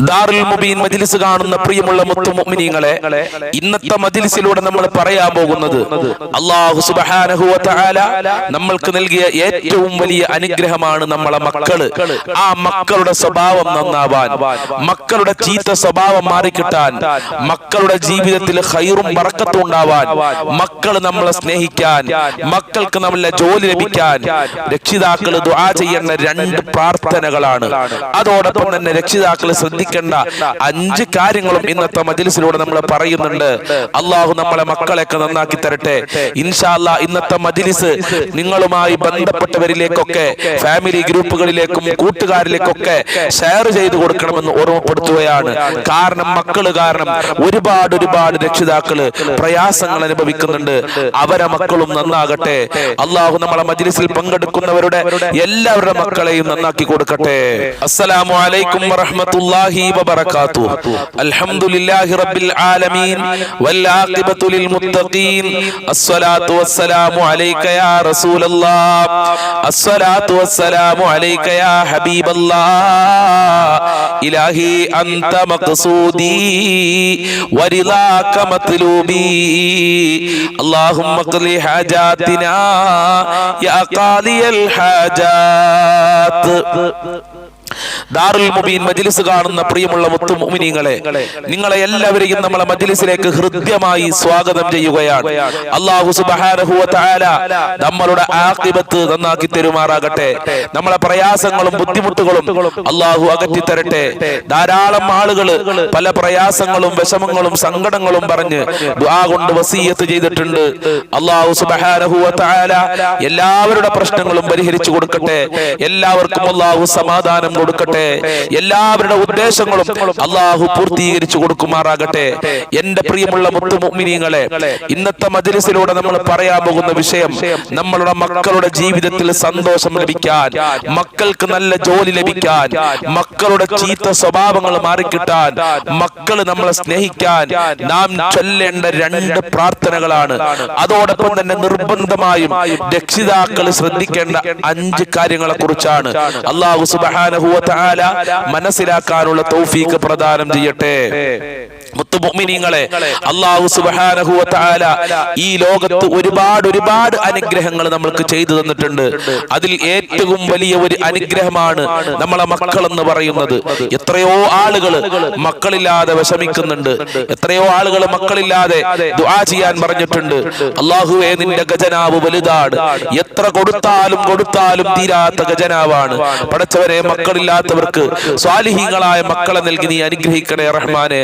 ദാറുൽ മുബീൻ മജ്ലിസ് കാണുന്ന പ്രിയമുള്ള മുത്തു മുഅ്മിനീങ്ങളെ, ഇന്നത്തെ മജ്ലിസിലൂടെ നമ്മൾ പറയാൻ പോകുന്നത് അല്ലാഹു സുബ്ഹാനഹു വ തആല നമ്മൾക്ക് നൽകിയ ഏറ്റവും വലിയ അനുഗ്രഹമാണ് നമ്മളെ മക്കള്. ആ മക്കളുടെ സ്വഭാവം നന്നാവാൻ, മക്കളുടെ ചീത്ത സ്വഭാവം മാറിക്കിട്ടാൻ, മക്കളുടെ ജീവിതത്തിൽ ഖൈറും ബറക്കത്തും ഉണ്ടാവാൻ, മക്കള് നമ്മളെ സ്നേഹിക്കാൻ, മക്കൾക്ക് നല്ല ജോലി ലഭിക്കാൻ രക്ഷിതാക്കൾ ദുആ ചെയ്യേണ്ട രണ്ട് പ്രാർത്ഥനകളാണ്. അതോടൊപ്പം തന്നെ രക്ഷിതാക്കൾ ശ്രദ്ധിക്കേണ്ട 5 കാര്യങ്ങളും ഇന്നത്തെ മജ്ലിസിലൂടെ നമ്മൾ പറയുന്നുണ്ട്. അല്ലാഹു നമ്മളെ മക്കളെയൊക്കെ നന്നാക്കി തരട്ടെ. ഇൻഷാ അല്ലാഹ് ഇന്നത്തെ മജ്ലിസ് നിങ്ങളുമായി ബന്ധപ്പെട്ടവരിലേക്കൊക്കെ, ഫാമിലി ഗ്രൂപ്പുകളിലേക്കും കൂട്ടുകാരിലേക്കൊക്കെ ഷെയർ ചെയ്തു കൊടുക്കണമെന്ന് ഓർമ്മപ്പെടുത്തുകയാണ്. കാരണം മക്കള് കാരണം ഒരുപാട് രക്ഷിതാക്കള് പ്രയാസങ്ങൾ അനുഭവിക്കുന്നുണ്ട്. അവരെ മക്കളും നന്നാകട്ടെ. അല്ലാഹു നമ്മളെ മജ്ലിസിൽ പങ്കെടുക്കുന്നവരുടെ എല്ലാവരുടെ മക്കളെയും നന്നാക്കി കൊടുക്കട്ടെ. അസ്സലാമു അലൈക്കും വറഹ്മത്തുള്ളാഹി വബറകാതുഹു. അൽഹംദുലില്ലാഹി റബ്ബിൽ ആലമീൻ വൽ ആഖിബത്തു ലിൽ മുത്തഖീൻ. അസ്സലാത്തു വസ്സലാമു അലൈക യാ റസൂലല്ലാഹ്. അസ്സലാത്തു വസ്സലാമു അലൈക യാ ഹബീബല്ലാഹ്. ഇലാഹി അൻത മഖ്സൂദി വരിളാക മത്ലൂബി. അല്ലാഹുമ്മ ഖ്ലി ഹാജാതിനാ യാ ഖാദിയൽ ഹാജാത്ത്. ദാറുൽ മുബീൻ മജ്ലിസ് കാണുന്ന പ്രിയമുള്ള മുത്തു മുഅ്മിനീങ്ങളെ, നിങ്ങളെ എല്ലാവരെയും നമ്മളെ മജ്ലിസിലേക്ക് ഹൃദ്യമായി സ്വാഗതം ചെയ്യുകയാണ്. അല്ലാഹു സുബ്ഹാനഹു വ തആല നമ്മളുടെ ആഖിബത്ത് നന്നാക്കി തരുമാറാകട്ടെ. നമ്മളെ പ്രയാസങ്ങളും ബുദ്ധിമുട്ടുകളും അല്ലാഹു അകറ്റി തരട്ടെ. ധാരാളം ആളുകൾ പല പ്രയാസങ്ങളും വിഷമങ്ങളും സങ്കടങ്ങളും പറഞ്ഞ് ദുആ കൊണ്ട് വസിയത്ത് ചെയ്തിട്ടുണ്ട്. അല്ലാഹു സുബ്ഹാനഹു വ തആല എല്ലാവരുടെ പ്രശ്നങ്ങളും പരിഹരിച്ചു കൊടുക്കട്ടെ. എല്ലാവർക്കും അല്ലാഹു സമാധാനം കൊടുക്കട്ടെ. എല്ലാവരുടെ ഉദ്ദേശങ്ങളും അല്ലാഹു പൂർത്തീകരിച്ചു കൊടുക്കുമാറാകട്ടെ. എന്റെ പ്രിയമുള്ള മുത്തു മുഅ്മിനീങ്ങളെ, ഇന്നത്തെ മജ്ലിസിലൂടെ നമ്മൾ പറയാൻ പോകുന്ന വിഷയം നമ്മളുടെ മക്കളുടെ ജീവിതത്തിൽ സന്തോഷം ലഭിക്കാൻ, മക്കൾക്ക് നല്ല ജോലി ലഭിക്കാൻ, മക്കളുടെ ചീത്ത സ്വഭാവങ്ങൾ മാറിക്കിട്ടാൻ, മക്കള് നമ്മളെ സ്നേഹിക്കാൻ നാം ചൊല്ലേണ്ട 2 പ്രാർത്ഥനകളാണ്. അതോടൊപ്പം തന്നെ നിർബന്ധമായും രക്ഷിതാക്കൾ ശ്രദ്ധിക്കേണ്ട 5 കാര്യങ്ങളെ കുറിച്ചാണ്. അല്ലാഹു സുബ്ഹാനഹു വ തആല മനസ്സിലാക്കാനുള്ള തൗഫീഖ് പ്രദാനം ചെയ്യട്ടെ. മുത്തു മുഅ്മിനീങ്ങളെ, അല്ലാഹു സുബ്ഹാനഹു വ തആല ഈ ലോകത്ത് ഒരുപാട് അനുഗ്രഹങ്ങൾ നമ്മൾക്ക് ചെയ്തു തന്നിട്ടുണ്ട്. അതിൽ ഏറ്റവും വലിയ ഒരു അനുഗ്രഹമാണ് നമ്മളെ മക്കളെന്ന് പറയുന്നത്. എത്രയോ ആളുകൾ മക്കളില്ലാതെ വിഷമിക്കുന്നുണ്ട്. എത്രയോ ആളുകൾ മക്കളില്ലാതെ ദുആ ചെയ്യാൻ പറഞ്ഞിട്ടുണ്ട്. അല്ലാഹുവേ, നിന്റെ ഖജനാവ് വലുതാണ്. എത്ര കൊടുത്താലും തീരാത്ത ഖജനാവാണ്. പടച്ചവരെ, മക്കളില്ലാത്തവർക്ക് സ്വാലിഹീങ്ങളായ മക്കളെ നൽകി നീ അനുഗ്രഹിക്കണേ റഹ്മാനെ.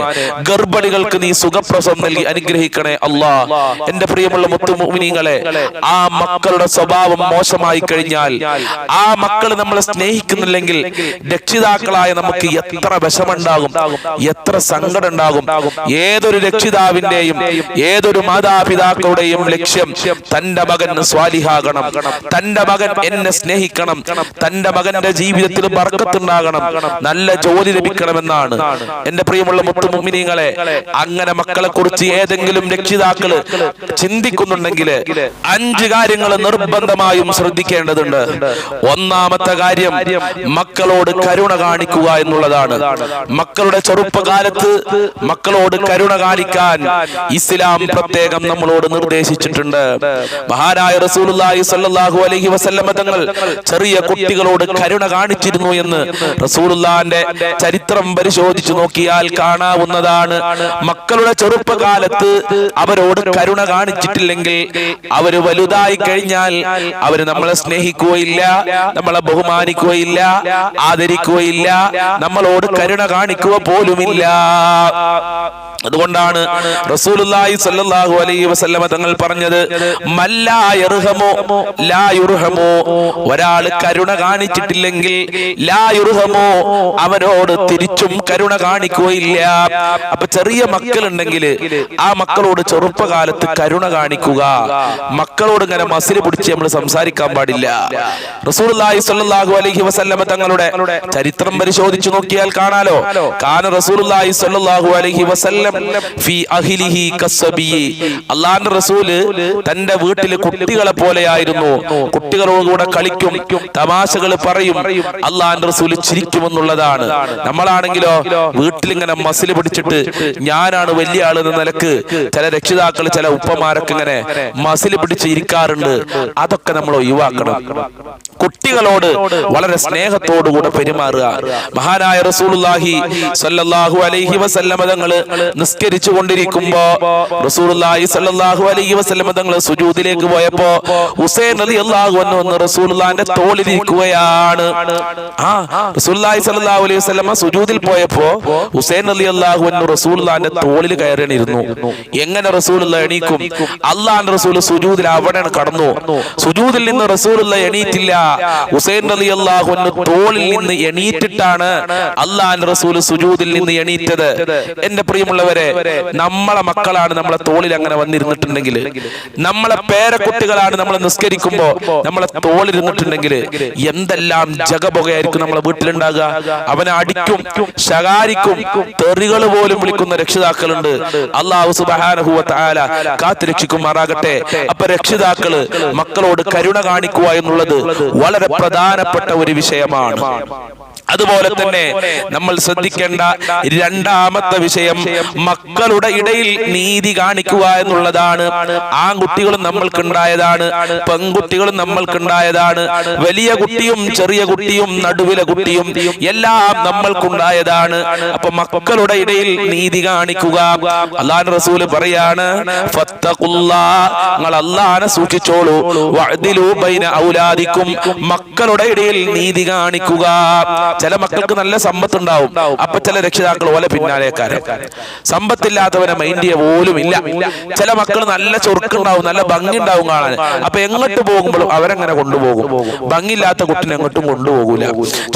ഗർഭിണികൾക്ക് നീ സുഖപ്രസവം നൽകി അനുഗ്രഹിക്കണേ അല്ലാഹ്. എന്റെ പ്രിയമുള്ള മുത്തു മുഅ്മിനീങ്ങളെ, ആ മക്കളുടെ സ്വഭാവം മോശമായി കഴിഞ്ഞാൽ, ആ മക്കൾ നമ്മളെ സ്നേഹിക്കുന്നില്ലെങ്കിൽ രക്ഷിതാക്കളായ നമുക്ക് എത്ര വിഷമുണ്ടാകും, എത്ര സങ്കടം ഉണ്ടാകും. ഏതൊരു രക്ഷിതാവിന്റെയും ഏതൊരു മാതാപിതാക്കളുടെയും ലക്ഷ്യം തന്റെ മകൻ സ്വാലിഹാകണം, തന്റെ മകൻ എന്നെ സ്നേഹിക്കണം, തന്റെ മകന്റെ ജീവിതത്തിൽ ബർക്കത്തുണ്ടാകണം, നല്ല ജോലി ലഭിക്കണമെന്നാണ്. എന്റെ പ്രിയമുള്ള മുത്തു മുഅ്മിനീങ്ങളെ, അങ്ങനെ മക്കളെ കുറിച്ച് ഏതെങ്കിലും രക്ഷിതാക്കള് ചിന്തിക്കുന്നുണ്ടെങ്കിൽ 5 കാര്യങ്ങൾ നിർബന്ധമായും ശ്രദ്ധിക്കേണ്ടതുണ്ട്. ഒന്നാമത്തെ കാര്യം മക്കളോട് കരുണ കാണിക്കുക എന്നുള്ളതാണ്. മക്കളുടെ ചെറുപ്പകാലത്ത് മക്കളോട് കരുണ കാണിക്കാൻ ഇസ്ലാം പ്രത്യേകം നമ്മളോട് നിർദ്ദേശിച്ചിട്ടുണ്ട്. മഹാനായ റസൂലുള്ളാഹി സ്വല്ലല്ലാഹു അലൈഹി വസല്ലം തങ്ങൾ ചെറിയ കുട്ടികളോട് കരുണ കാണിച്ചിരുന്നു എന്ന് റസൂലുള്ളാഹിന്റെ ചരിത്രം പരിശോധിച്ചു നോക്കിയാൽ കാണാവുന്നതാണ്. മക്കളുടെ ചെറുപ്പകാലത്ത് അവരോട് കരുണ കാണിച്ചിട്ടില്ലെങ്കിൽ അവര് വലുതായി കഴിഞ്ഞാൽ അവര് നമ്മളെ സ്നേഹിക്കുകയില്ല, നമ്മളെ ബഹുമാനിക്കുകയില്ല, ആദരിക്കുകയില്ല, നമ്മളോട് കരുണ കാണിക്കുക പോലുമില്ല. അതുകൊണ്ടാണ് റസൂലുള്ളാഹി സ്വല്ലല്ലാഹു അലൈഹി വസല്ലം തങ്ങൾ പറഞ്ഞത്, മല്ലാ യർഹമു ലാ യുർഹമു. ഒരാൾ കരുണ കാണിച്ചിട്ടില്ലെങ്കിൽ ലാ യുർഹമു, അവരോട് തിരിച്ചും കരുണ കാണിക്കുകയില്ല. അപ്പൊ ചെറിയ മക്കളുണ്ടെങ്കിൽ ആ മക്കളോട് ചെറുപ്പകാലത്ത് കരുണ കാണിക്കുക. മക്കളോട് ഇങ്ങനെ മസിൽ പിടിച്ച് നമ്മൾ സംസാരിക്കാൻ പാടില്ല. റസൂലുള്ളാഹി സ്വല്ലല്ലാഹു അലൈഹി വസല്ലം തങ്ങളുടെ ചരിത്രം പരിശോധിച്ചു നോക്കിയാൽ കാണാലോ. കാന റസൂലുള്ളാഹി സ്വല്ലല്ലാഹു അലൈഹി വസല്ലം ഫീ അഹ്ലിഹി കസ്സബി. അല്ലാഹുവിന്റെ റസൂല് തന്റെ വീട്ടിൽ കുട്ടികളെ പോലെയായിരുന്നു. കുട്ടികളോടുകൂടെ കളിക്കും, തമാശകൾ പറയും, അല്ലാഹുവിന്റെ റസൂല് ചിരിക്കുമെന്നുള്ളതാണ്. നമ്മളാണെങ്കിലോ വീട്ടിലിങ്ങനെ മസിൽ പിടിച്ചിട്ട് ഞാനാണ് വലിയ ആള് എന്ന നിലക്ക് ചില രക്ഷിതാക്കൾ, ചില ഉപ്പമാരൊക്കെ ഇങ്ങനെ മസിൽ പിടിച്ച് ഇരിക്കാറുണ്ട്. അതൊക്കെ നമ്മൾ ഒഴിവാക്കണം. കുട്ടികളോട് വളരെ സ്നേഹത്തോടുകൂടെ പെരുമാറുക. മഹാനായ റസൂലുള്ളാഹി സ്വല്ലല്ലാഹു അലൈഹി വസല്ലമ തങ്ങള് നിസ്കരിച്ചു കൊണ്ടിരിക്കുമ്പോ റസൂലുള്ളാഹി സ്വല്ലല്ലാഹു അലൈഹി വസല്ലമ തങ്ങള് സുജൂദിലേക്ക് പോയപ്പോ ഹുസൈൻ റളിയല്ലാഹു അൻഹു വന്ന് റസൂലുള്ളാഹിന്റെ തോളിൽ ഇരിക്കുകയാണ്. റസൂലുള്ളാഹി സ്വല്ലല്ലാഹു അലൈഹി വസല്ലമ സുജൂദിൽ പോയപ്പോ ഹുസൈൻ റളിയല്ലാഹു അൻഹു റസൂലുള്ളാഹിന്റെ തോളിൽ കയറിയിരുന്നു. എങ്ങനെ റസൂലുള്ളാഹി എണീക്കും? അല്ലാഹുവിന്റെ റസൂൽ സുജൂദിൽ അവിടെയാണ് കടന്നു. സുജൂദിൽ നിന്ന് റസൂലുള്ളാഹി എണീറ്റില്ല. ഹുസൈൻ റളിയല്ലാഹു അൻഹു തോളിൽ നിന്ന് എണീറ്റിട്ടാണ് അല്ലാഹുവിന്റെ റസൂൽ സുജൂദിൽ നിന്ന് എണീറ്റത്. എന്റെ പ്രിയമുള്ളവരെ, നമ്മളെ മക്കളാണ് നമ്മളെ തോളിൽ അങ്ങനെ വന്നിരുന്നിട്ടുണ്ടെങ്കിൽ, നമ്മളെ പേരക്കുട്ടികളാണ് നമ്മളെ നിസ്കരിക്കുമ്പോ നമ്മളെ തോളിരുന്നിട്ടുണ്ടെങ്കിൽ എന്തെല്ലാം ജഗപുകയായിരിക്കും നമ്മളെ വീട്ടിലുണ്ടാകുക. അവനെ അടിക്കും, ശകാരിക്കും, തെറികൾ പോലും വിളിക്കുന്ന രക്ഷിതാക്കളുണ്ട്. അല്ലാഹു സുബ്ഹാനഹു വ തആല കാത്തുരക്ഷിക്കുമാറാകട്ടെ. അപ്പൊ രക്ഷിതാക്കള് മക്കളോട് കരുണ കാണിക്കുക എന്നുള്ളത് വളരെ പ്രധാനപ്പെട്ട ഒരു വിഷയമാണ്. അതുപോലെ തന്നെ നമ്മൾ ശ്രദ്ധിക്കേണ്ട രണ്ടാമത്തെ വിഷയം മക്കളുടെ ഇടയിൽ നീതി കാണിക്കുക എന്നുള്ളതാണ്. ആൺകുട്ടികളും നമ്മൾക്കുണ്ടായതാണ്, പെൺകുട്ടികളും നമ്മൾക്കുണ്ടായതാണ്. വലിയ കുട്ടിയും ചെറിയ കുട്ടിയും നടുവിലെ കുട്ടിയും എല്ലാം നമ്മൾക്കുണ്ടായതാണ്. അപ്പൊ മക്കളുടെ ഇടയിൽ നീതി കാണിക്കുക. അല്ലാഹുവിന്റെ റസൂല് പറയാണ്, നിങ്ങൾ അല്ലാഹുവിനെ സൂക്ഷിച്ചോളൂ, വഅദിലു ബൈന ഔലാദിക്കും, മക്കളുടെ ഇടയിൽ നീതി കാണിക്കുക. ചില മക്കൾക്ക് നല്ല സമ്പത്ത് ഉണ്ടാവും, അപ്പൊ ചില രക്ഷിതാക്കൾ ഓലെ പിന്നാലെക്കാരൻ. സമ്പത്തില്ലാത്തവരെ മൈൻഡ് പോലും ഇല്ല. ചില മക്കൾ നല്ല ചൊറുക്കുണ്ടാവും, നല്ല ഭംഗി ഉണ്ടാവും കാണാൻ, അപ്പൊ എങ്ങോട്ട് പോകുമ്പോഴും അവരെങ്ങനെ കൊണ്ടുപോകും. ഭംഗിയില്ലാത്ത കുട്ടിനെ എങ്ങോട്ടും കൊണ്ടുപോകൂല.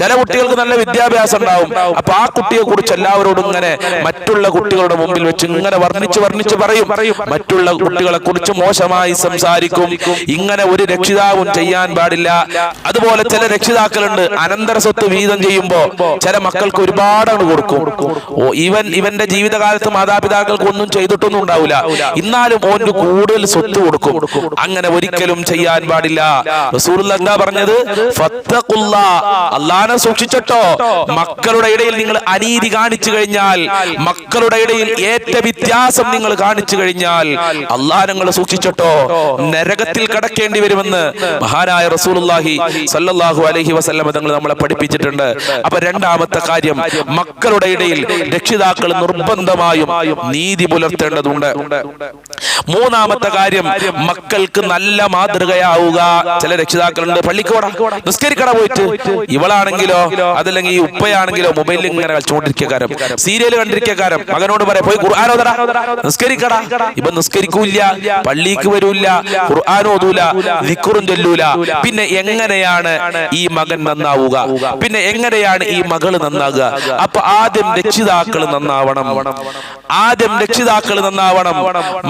ചില കുട്ടികൾക്ക് നല്ല വിദ്യാഭ്യാസം ഉണ്ടാവും, അപ്പൊ ആ കുട്ടിയെ കുറിച്ച് എല്ലാവരോടും ഇങ്ങനെ മറ്റുള്ള കുട്ടികളുടെ മുമ്പിൽ വെച്ച് ഇങ്ങനെ വർണ്ണിച്ച് പറയും. മറ്റുള്ള കുട്ടികളെ കുറിച്ച് മോശമായി സംസാരിക്കും. ഇങ്ങനെ ഒരു രക്ഷിതാവും ചെയ്യാൻ പാടില്ല. അതുപോലെ ചില രക്ഷിതാക്കളുണ്ട്, അനന്തര സ്വത്ത് വീതം ചെയ്യുമ്പോ ചില മക്കൾക്ക് ഒരുപാടാണ് കൊടുക്കും. ഇവന്റെ ജീവിതകാലത്ത് മാതാപിതാക്കൾക്ക് ഒന്നും ചെയ്തിട്ടൊന്നും ഉണ്ടാവില്ല, എന്നാലും ഓന് കൂടുതൽ സ്വത്ത് കൊടുക്കും. അങ്ങനെ ഒരിക്കലും ചെയ്യാൻ പാടില്ല. റസൂലുള്ളാഹി എന്താ പറഞ്ഞത്? ഫത്തഖുല്ലാഹ്, അല്ലാഹനെ സൂക്ഷിച്ചട്ടോ. മക്കളുടെ ഇടയിൽ നിങ്ങൾ അനീതി കാണിച്ചു കഴിഞ്ഞാൽ, മക്കളുടെ ഇടയിൽ ഏറ്റ വ്യത്യാസം നിങ്ങൾ കാണിച്ചു കഴിഞ്ഞാൽ അല്ലാഹനെ നിങ്ങൾ സൂക്ഷിച്ചട്ടോ, നരകത്തിൽ കടക്കേണ്ടി വരുമെന്ന് മഹാനായ റസൂലുള്ളാഹി സ്വല്ലല്ലാഹു അലൈഹി വസല്ലം തങ്ങൾ നമ്മളെ പഠിപ്പിച്ചിട്ടുണ്ട്. അപ്പൊ രണ്ടാമത്തെ കാര്യം, മക്കളുടെ ഇടയിൽ രക്ഷിതാക്കൾ നിർബന്ധമായും നീതി പുലർത്തേണ്ടതുണ്ട്. മൂന്നാമത്തെ കാര്യം, മക്കൾക്ക് നല്ല മാതൃകയാവുക. ചില രക്ഷിതാക്കളുണ്ട്, പള്ളിക്കോട നിസ്കരിക്കട പോയിട്ട്, ഇവളാണെങ്കിലോ അതല്ലെങ്കിൽ ഈ ഉപ്പയാണെങ്കിലോ മൊബൈലിൽ ഇങ്ങനെ കളിച്ചുകൊണ്ടിരിക്കാരം, സീരിയൽ കണ്ടിരിക്കാരം. മകനോട് പറയാം, പോയി ഖുർആൻ ഓതടാ, നിസ്കരിക്കട. ഇവൻ നിസ്കരിക്കൂല, പള്ളിക്ക് വരൂല, ഖുർആൻ ഓതൂല, ദിക്റും ചൊല്ലൂല. പിന്നെ എങ്ങനെയാണ് ഈ മകൻ നന്നാവുക? പിന്നെ എങ്ങനെയാണ് ഈ മകള് നന്നാകുക? അപ്പൊ ആദ്യം രക്ഷിതാക്കൾ നന്നാവണം.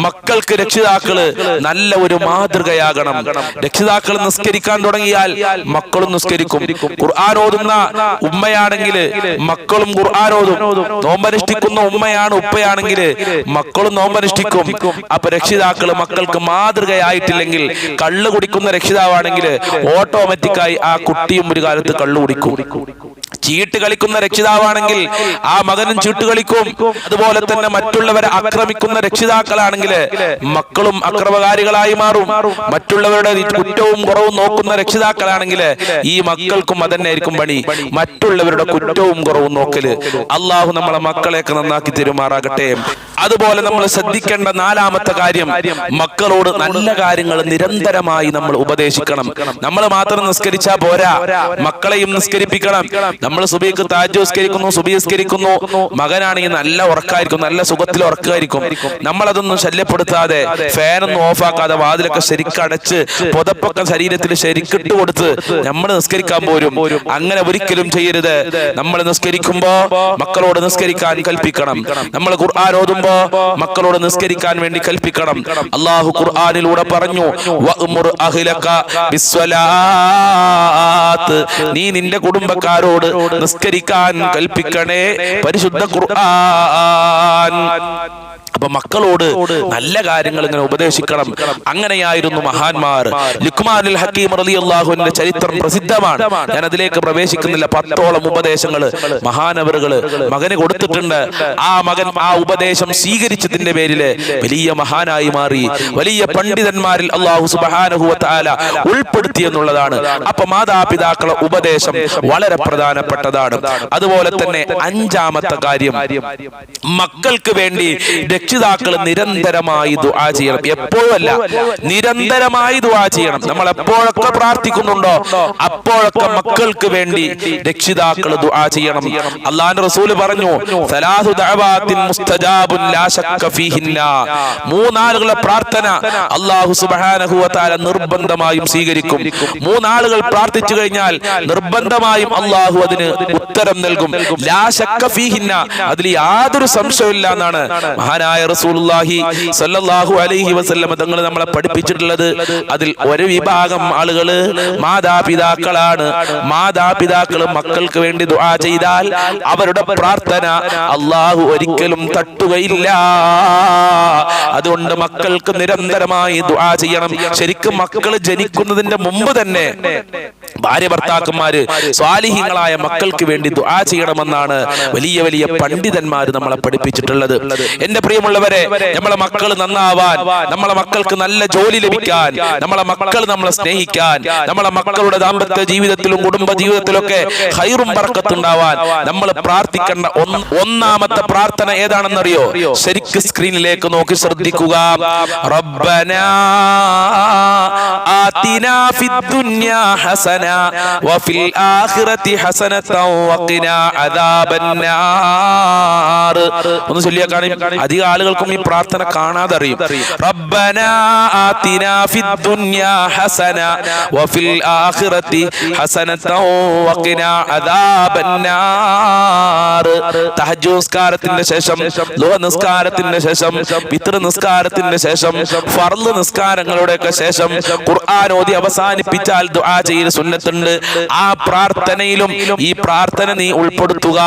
മക്കൾക്ക് രക്ഷിതാക്കള് നല്ല ഒരു മാതൃകയാകണം. രക്ഷിതാക്കൾ നിസ്കരിക്കാൻ തുടങ്ങിയാൽ മക്കളും നിസ്കരിക്കും. ഖുർആൻ ഓതുന്ന ഉമ്മയാണെങ്കിൽ മക്കളും ഖുർആൻ ഓതും. നോമ്പനുഷ്ഠിക്കുന്ന ഉമ്മയാണ് ഉപ്പയാണെങ്കിൽ മക്കളും നോമ്പനുഷ്ഠിക്കും. അപ്പൊ രക്ഷിതാക്കള് മക്കൾക്ക് മാതൃകയായിട്ടില്ലെങ്കിൽ, കള്ളു കുടിക്കുന്ന രക്ഷിതാവാണെങ്കിൽ ഓട്ടോമാറ്റിക്കായി ആ കുട്ടിയും ഒരു കാലത്ത് കള്ളു കുടിക്കും. ചീട്ട് കളിക്കുന്ന രക്ഷിതാവാണെങ്കിൽ ആ മകനും ചീട്ട് കളിക്കും. അതുപോലെ തന്നെ മറ്റുള്ളവരെ ആക്രമിക്കുന്ന രക്ഷിതാക്കളാണെങ്കിൽ മക്കളും അക്രമകാരികളായി മാറും. മറ്റുള്ളവരുടെ കുറ്റവും കുറവും നോക്കുന്ന രക്ഷിതാക്കളാണെങ്കിൽ ഈ മക്കൾക്കും അതന്നെയായിരിക്കും പണി, മറ്റുള്ളവരുടെ കുറ്റവും കുറവും നോക്കല്. അള്ളാഹു നമ്മളെ മക്കളെയൊക്കെ നന്നാക്കി തരുമാറാകട്ടെ. അതുപോലെ നമ്മൾ ശ്രദ്ധിക്കേണ്ട നാലാമത്തെ കാര്യം, മക്കളോട് നല്ല കാര്യങ്ങൾ നിരന്തരമായി നമ്മൾ ഉപദേശിക്കണം. നമ്മൾ മാത്രം നിസ്കരിച്ചാ പോരാ, മക്കളെയും നിസ്കരിപ്പിക്കണം. നമ്മൾ സുബഹിക്ക് തഹജ്ജുദ് നിസ്കരിക്കുന്നു, സുബഹി നിസ്കരിക്കുന്നു, മകനാണെങ്കിൽ നല്ല ഉറക്കായിരിക്കും, നല്ല സുഖത്തിൽ ഉറക്കായിരിക്കും. നമ്മളതൊന്നും ശല്യപ്പെടുത്താതെ, ഫാനൊന്നും ഓഫാക്കാതെ, വാതിലൊക്കെ ശരിക്കടച്ച് പുതപ്പൊക്കെ ശരീരത്തിൽ ശരിക്കിട്ട് കൊടുത്ത് നമ്മൾ നിസ്കരിക്കാൻ പോരും. അങ്ങനെ ഒരിക്കലും ചെയ്യരുത്. നമ്മൾ നിസ്കരിക്കുമ്പോ മക്കളോട് നിസ്കരിക്കാൻ കൽപ്പിക്കണം. നമ്മൾ ഖുർആൻ ഓതുമ്പോ ഉറങ്ങുമ്പോ മക്കളോട് നിസ്കരിക്കാൻ വേണ്ടി കൽപ്പിക്കണം. അല്ലാഹു ഖുർആനിലൂടെ പറഞ്ഞു, വഅ്മുർ അഹ്ലക ബിസ്സലാത്ത്, നീ നിന്റെ കുടുംബക്കാരോട് നിസ്കരിക്കാൻ കൽപ്പിക്കണേ. പരിശുദ്ധ ഖുർആൻ. അപ്പൊ മക്കളോട് നല്ല കാര്യങ്ങൾ ഇങ്ങനെ ഉപദേശിക്കണം. അങ്ങനെയായിരുന്നു മഹാന്മാർ. ലുഖ്മാനുൽ ഹക്കീം റളിയല്ലാഹുവിന്റെ ചരിത്രം പ്രസിദ്ധമാണ്. ഞാൻ അതിലേക്ക് പ്രവേശിക്കുന്നില്ല. 10ഓളം ഉപദേശങ്ങൾ മഹാനവറുകള് മകന് കൊടുത്തിട്ടുണ്ട്. ആ മകൻ ആ ഉപദേശം സ്വീകരിച്ചതിന്റെ പേരില് വലിയ മഹാനായി മാറി. വലിയ പണ്ഡിതന്മാരിൽ അല്ലാഹു സുബ്ഹാനഹു വ തആല ഉൾപ്പെടുത്തി എന്നുള്ളതാണ്. അപ്പൊ മാതാപിതാക്കളുടെ ഉപദേശം വളരെ പ്രധാനപ്പെട്ടതാണ്. അതുപോലെ തന്നെ 5ാമത്തെ കാര്യം, മക്കൾക്ക് വേണ്ടി രക്ഷിതാക്കൾ നിരന്തരമായി ദുആ ചെയ്യണം. എപ്പോഴല്ല, നിരന്തരമായി ദുആ ചെയ്യണം. നമ്മൾ എപ്പോഴൊക്കെ പ്രാർത്ഥിക്കുന്നുണ്ടോ അപ്പോഴൊക്കെ മക്കൾക്ക് വേണ്ടി രക്ഷിതാക്കൾ ദുആ ചെയ്യണം. അല്ലാഹുവിന്റെ റസൂൽ പറഞ്ഞു, സലാസു ദഅവാത്തിൻ മുസ്തജാബുൻ ലാ ശക്ക ഫീഹിന്ന, 3 ആളുകളുടെ പ്രാർത്ഥന അല്ലാഹു സുബ്ഹാനഹു വ തആല നിർബന്ധമായും സ്വീകരിക്കും. 3 ആളുകൾ പ്രാർത്ഥിച്ചു കഴിഞ്ഞാൽ നിർബന്ധമായും അല്ലാഹു അതിന് ഉത്തരം നൽകും. ലാ ശക്ക ഫീഹിന്ന, അതിൽ യാതൊരു സംശയമില്ല എന്നാണ് മഹാനായ റസൂലുള്ളാഹി സ്വല്ലല്ലാഹു അലൈഹി വസല്ലം തങ്ങൾ നമ്മളെ പഠിപ്പിച്ചിട്ടുള്ളത്. അതിൽ ഒരു വിഭാഗം ആളുകൾ മാതാപിതാക്കളാണ്. മാതാപിതാക്കൾ മക്കൾക്ക് വേണ്ടി ദുആ ചെയ്താൽ അവരുടെ പ്രാർത്ഥന അല്ലാഹു ഒരിക്കലും തട്ടുകയില്ല. അതുകൊണ്ട് മക്കൾക്ക് നിരന്തരമായി ദുആ ചെയ്യണം. ശരിക്കും മക്കൾ ജനിക്കുന്നതിന്റെ മുമ്പ് തന്നെ ഭാര്യ ഭർത്താക്കന്മാര് സ്വാലിഹീങ്ങളായ മക്കൾക്ക് വേണ്ടി ദുആ ചെയ്യണമെന്നാണ് വലിയ വലിയ പണ്ഡിതന്മാർ നമ്മളെ പഠിപ്പിച്ചിട്ടുള്ളത്. എന്റെ പ്രിയമുള്ളവരെ, നമ്മളെ മക്കൾ നന്നാവാൻ, നമ്മളെ മക്കൾക്ക് നല്ല ജോലി ലഭിക്കാൻ, നമ്മളെ മക്കൾ നമ്മളെ സ്നേഹിക്കാൻ, നമ്മളെ മക്കളുടെ ദാമ്പത്യ ജീവിതത്തിലും കുടുംബ ജീവിതത്തിലൊക്കെ ഖൈറും ബറക്കത്തും ഉണ്ടാവാൻ നമ്മൾ പ്രാർത്ഥിക്കേണ്ട 1ാമത്തെ പ്രാർത്ഥന ഏതാണെന്നറിയോ? ശരിക്ക് സ്ക്രീനിലേക്ക് നോക്കി ശ്രദ്ധിക്കുക. റബ്ബനാ ആതിനാ ഫിദ്ദുനിയാ ഹസന വഫിൽ ആഖിറതി ഹസനതൻ വഖിനാ അദാബന്നാർ. ഒന്ന് ചൊല്ലിയാൽ അധികം ആളുകൾക്കും ഈ പ്രാർത്ഥന കാണാതെ അറിയും. റബ്ബനാ ആതിനാ ഫിദ്ദുനിയാ ഹസന വഫിൽ ആഖിറതി ഹസനതൻ വഖിനാ അദാബന്നാർ. തഹജ്ജുദ് നിസ്കാരത്തിന്റെ ശേഷം, ളുഹ നിസ്കാരത്തിന്റെ ശേഷം, വിത്ർ നിസ്കാരത്തിന്റെ ശേഷം, ഫർള് നിസ്കാരങ്ങളുടെയൊക്കെ ശേഷം ഖുർആൻ ഓതി അവസാനിപ്പിച്ചാൽ ദുആ ചെയ്യൽ സുന്നത്തുണ്ട്. ആ പ്രാർത്ഥനയിലും ഈ പ്രാർത്ഥന നീ ഉൾപ്പെടുത്തുക.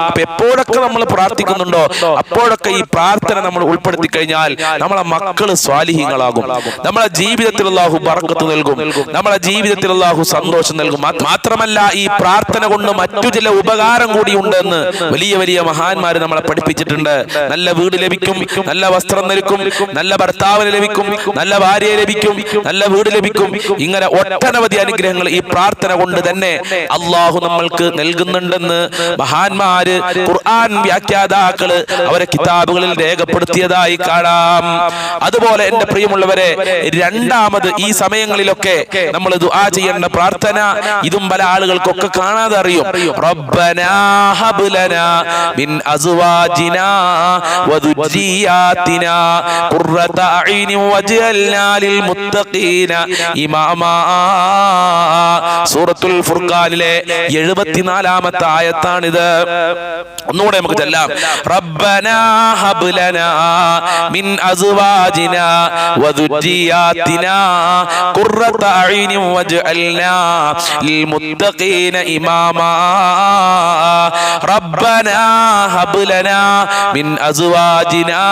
അപ്പൊ എപ്പോഴൊക്കെ നമ്മൾ പ്രാർത്ഥിക്കുന്നുണ്ടോ അപ്പോഴൊക്കെ ഈ പ്രാർത്ഥന നമ്മൾ ഉൾപ്പെടുത്തി കഴിഞ്ഞാൽ നമ്മളെ മക്കള് സ്വാലിഹീങ്ങളാകും. നമ്മളെ ജീവിതത്തിൽ അല്ലാഹു ബറക്കത്ത് നൽകും. നമ്മളെ ജീവിതത്തിൽ അല്ലാഹു സന്തോഷം നൽകും. മാത്രമല്ല ഈ പ്രാർത്ഥന കൊണ്ട് മറ്റു ചില ഉപകാരം കൂടി ഉണ്ടെന്ന് വലിയ വലിയ മഹാന്മാര് നമ്മളെ പഠിപ്പിച്ചിട്ടുണ്ട്. നല്ല വീട് ലഭിക്കും, നല്ല വസ്ത്രം ലഭിക്കും, നല്ല ഭർത്താവിന് ലഭിക്കും, നല്ല ഭാര്യയെ ലഭിക്കും, നല്ല വീട് ലഭിക്കും. ഇങ്ങനെ ഒട്ടനവധി അനുഗ്രഹങ്ങൾ ഈ പ്രാർത്ഥന കൊണ്ട് തന്നെ അല്ലാഹു നമ്മൾക്ക് നൽകുന്നുണ്ടെന്ന് മഹാന്മാര്, ഖുർആൻ വ്യാഖ്യാതാക്കള് അവരെ കിതാബുകളിൽ രേഖപ്പെടുത്തിയതായി കാണാം. അതുപോലെ എന്റെ പ്രിയമുള്ളവരെ, 2ാമത് ഈ സമയങ്ങളിലൊക്കെ നമ്മൾ ദുആ ചെയ്യേണ്ട പ്രാർത്ഥന, ഇതും പല ആളുകൾക്കൊക്കെ കാണാതെ അറിയും. റബ്ബനാ ഹബ് ലനാ മിൻ അസ്വാജിനാ വദുർരിയാതിനാ ഖുർറത അഈനി വജ്അൽനാ ലിൽ മുത്തഖീന ഇമാമാ. സൂറത്തുൽ ഫുർഖാനിലെ 74ാമത്തെ ആയത്താണിത്. ഒന്നുകൂടെ നമുക്ക് ചൊല്ലാം. റബ്ബനാ ഹബ് ലനാ മിൻ അസ്വാജിനാ വദുർരിയാതിനാ ഖുർറത അഈനി വജ്അൽനാ ലിൽ മുത്തഖീന ഇമാമാ. റബ്ബനാ ഹബ് ലനാ മിൻ അസ്വാജിനാ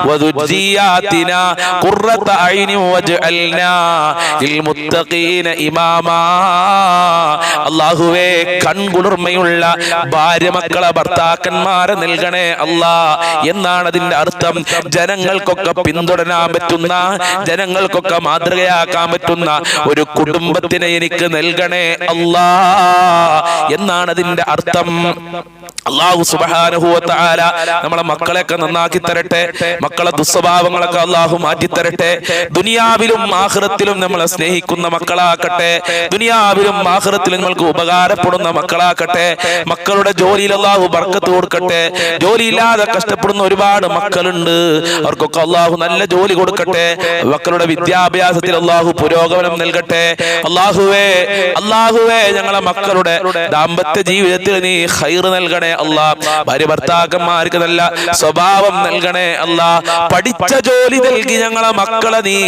വദുർരിയാതിനാ ഖുർറത അഈനി വജ്അൽനാ ലിൽ മുത്തഖീന ഇമാമാ. അല്ലാഹുവേ, കൺകുളിർമയുള്ള ഭാര്യ മക്കളെ ഭർത്താക്കന്മാരെ നൽകണേ അല്ലാ എന്നാണ് അതിന്റെ അർത്ഥം. ജനങ്ങൾക്കൊക്കെ പിന്തുടരാൻ പറ്റുന്ന, ജനങ്ങൾക്കൊക്കെ മാതൃകയാക്കാൻ പറ്റുന്ന ഒരു കുടുംബത്തിനെ എനിക്ക് നൽകണേ അല്ലാ എന്നാണ് അതിന്റെ അർത്ഥം. അല്ലാഹു സുബ്ഹാനഹു വ തആല നമ്മളെ മക്കളെയൊക്കെ നന്നാക്കി തരട്ടെ. മക്കളെ ദുസ്വഭാവങ്ങളൊക്കെ അല്ലാഹു മാറ്റി തരട്ടെ. ദുനിയാവിലും ആഖിറത്തിലും നമ്മളെ സ്നേഹിക്കുന്ന മക്കളാക്കട്ടെ. ദുനിയാവിലും ആഖിറത്തിലും നിങ്ങൾക്ക് ഉപകാരപ്പെടുന്ന മക്കളാക്കട്ടെ. മക്കളുടെ ജോലിയിൽ അല്ലാഹു ബർക്കത്ത് കൊടുക്കട്ടെ. ജോലിയില്ലാതെ കഷ്ടപ്പെടുന്ന ഒരുപാട് മക്കളുണ്ട്. അവർക്കൊക്കെ അല്ലാഹു നല്ല ജോലി കൊടുക്കട്ടെ. മക്കളുടെ വിദ്യാഭ്യാസത്തിൽ അല്ലാഹു പുരോഗമനം നൽകട്ടെ. അല്ലാഹുവേ, അല്ലാഹുവേ, ഞങ്ങളെ മക്കളുടെ ദാമ്പത്യ ജീവിതത്തിൽ നീ ഖൈർ നൽകണേ അല്ലാ. ഭാര്യ ഭർത്താക്കന്മാർക്ക് നല്ല സ്വഭാവം നൽകണേ അല്ലാ. പഠിച്ച ജോലി നൽകി ഞങ്ങളെ മക്കളെ നീ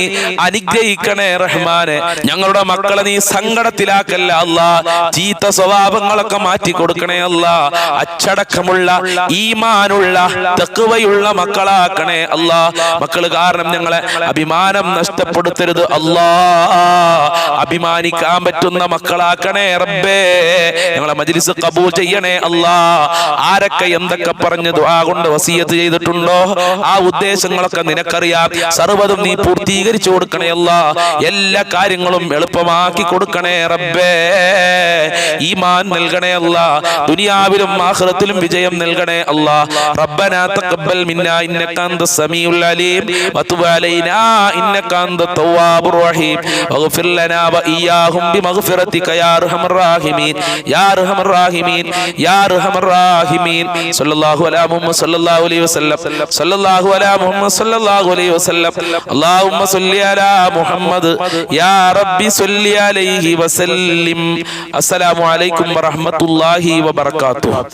അനുഗ്രഹിക്കണേ റഹ്മാനെ. ഞങ്ങളുടെ മക്കളെ നീ സങ്കടത്തിലാക്കല്ല അല്ലാ. ചീത്ത സ്വഭാവങ്ങളൊക്കെ മാറ്റി കൊടുക്കണേ അല്ലാ. അച്ചടക്കമുള്ള ഈമാനുള്ള തഖ്വയുള്ള മക്കളാക്കണേ അല്ലാ. മക്കള് കാരണം ഞങ്ങളെ അഭിമാനം നഷ്ടപ്പെടുത്തരുത് അല്ലാ. അഭിമാനിക്കാൻ പറ്റുന്ന മക്കളാക്കണേ റബ്ബേ. ഞങ്ങളെ മജ്ലിസ് ഖബൂൽ ചെയ്യണേ അല്ലാ. ആരൊക്കെ എന്തൊക്കെ പറഞ്ഞു ദുആ കൊണ്ട് വസിയത്ത് ചെയ്തിട്ടുണ്ടോ ആ ഉദ്ദേശങ്ങളൊക്കെ നിനക്കറിയാം. സർവ്വതും നീ പൂർത്തീകരിച്ചു കൊടുക്കണേ അല്ലാ. എല്ലാ കാര്യങ്ങളും എളുപ്പമാക്കി കൊടുക്കണേ റബ്ബേ. ഈമാൻ നൽകണേ അല്ലാ. ദുനിയാവിലും ആഖിറത്തിലും വിജയം നൽകണേ അല്ലാ. റബ്ബനാ തഖബ്ബൽ മിന്നാ ഇന്നക അൻതസ് സമീഉൽ അലീം വതുബ് അലൈനാ ഇന്നക അൻതത് തവ്വാബുർ റഹീം വഗ്ഫിർ ലനാ വഇയ്യാഹും ബിമഗ്ഫിറതിക യാ അർഹമർ റഹീമീൻ യാ അർഹമർ റഹീമീൻ യാ അർഹമർ റഹീമീൻ. സല്ലല്ലാഹു അലാ മുഹമ്മദ് സല്ലല്ലാഹു അലൈഹി വസല്ലം. സല്ലല്ലാഹു അലാ മുഹമ്മദ് സല്ലല്ലാഹു അലൈഹി വസല്ലം. അല്ലാഹുമ്മ സ്വല്ലി അലാ മുഹമ്മദ് യാ റബ്ബി സ്വല്ലി അലൈഹി വസല്ലിം. അസ്സലാമു അലൈക്കും വറഹ്മത്തുള്ളാഹി വബറകാതുഹു.